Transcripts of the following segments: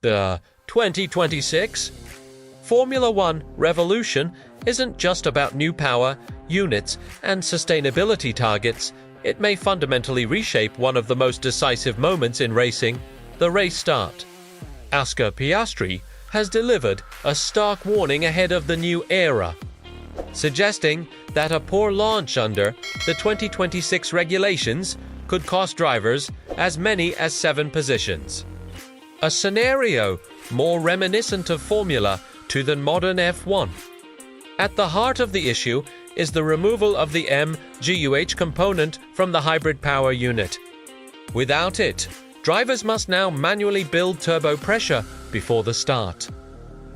The 2026 Formula One revolution isn't just about new power, units, and sustainability targets. It may fundamentally reshape one of the most decisive moments in racing, the race start. Oscar Piastri has delivered a stark warning ahead of the new era, suggesting that a poor launch under the 2026 regulations could cost drivers as many as 7 positions. A scenario more reminiscent of Formula 2 than modern F1. At the heart of the issue is the removal of the MGU-H component from the hybrid power unit. Without it, drivers must now manually build turbo pressure before the start,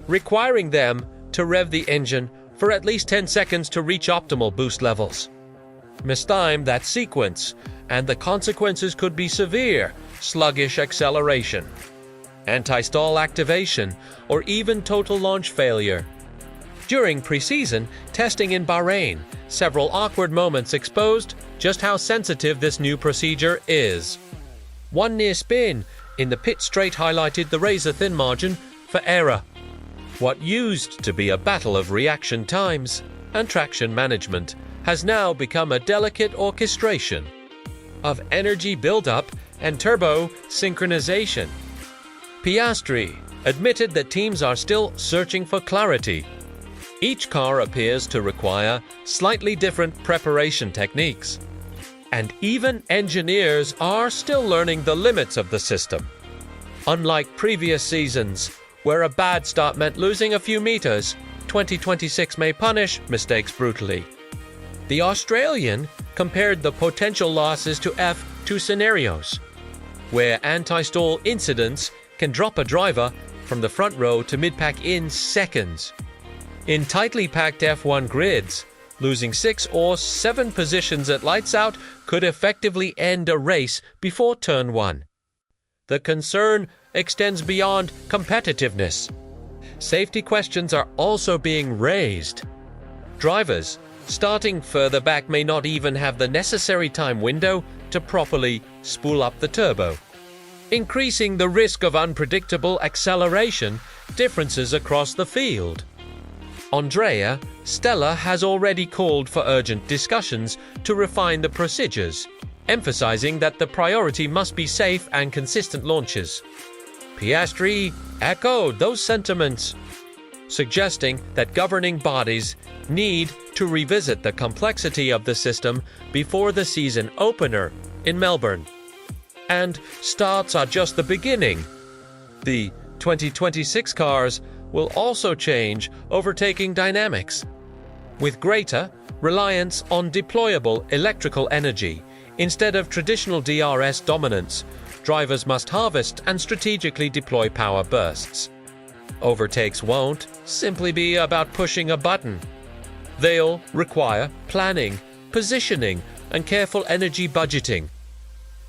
requiring them to rev the engine for at least 10 seconds to reach optimal boost levels. Mistime that sequence, and the consequences could be severe: sluggish acceleration, anti-stall activation, or even total launch failure. During pre-season testing in Bahrain, several awkward moments exposed just how sensitive this new procedure is. One near spin in the pit straight highlighted the razor-thin margin for error. What used to be a battle of reaction times and traction management has now become a delicate orchestration of energy buildup and turbo synchronization. Piastri admitted that teams are still searching for clarity. Each car appears to require slightly different preparation techniques, and even engineers are still learning the limits of the system. Unlike previous seasons, where a bad start meant losing a few meters, 2026 may punish mistakes brutally. The Australian compared the potential losses to F2 scenarios, where anti-stall incidents can drop a driver from the front row to mid-pack in seconds. In tightly packed F1 grids, losing 6 or 7 positions at lights out could effectively end a race before turn 1. The concern extends beyond competitiveness. Safety questions are also being raised. Drivers starting further back may not even have the necessary time window to properly spool up the turbo, increasing the risk of unpredictable acceleration differences across the field. Andrea Stella has already called for urgent discussions to refine the procedures, emphasizing that the priority must be safe and consistent launches. Piastri echoed those sentiments, suggesting that governing bodies need to revisit the complexity of the system before the season opener in Melbourne. And starts are just the beginning. The 2026 cars will also change overtaking dynamics, with greater reliance on deployable electrical energy. Instead of traditional DRS dominance, drivers must harvest and strategically deploy power bursts. Overtakes won't simply be about pushing a button. They'll require planning, positioning, and careful energy budgeting.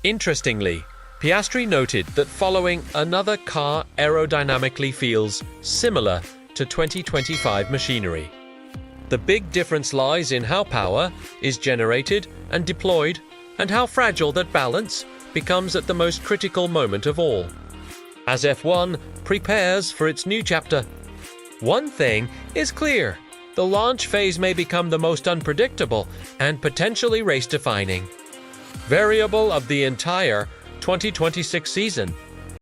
Interestingly, Piastri noted that following another car aerodynamically feels similar to 2025 machinery. The big difference lies in how power is generated and deployed, and how fragile that balance becomes at the most critical moment of all, as F1 prepares for its new chapter. One thing is clear: the launch phase may become the most unpredictable and potentially race-defining variable of the entire 2026 season.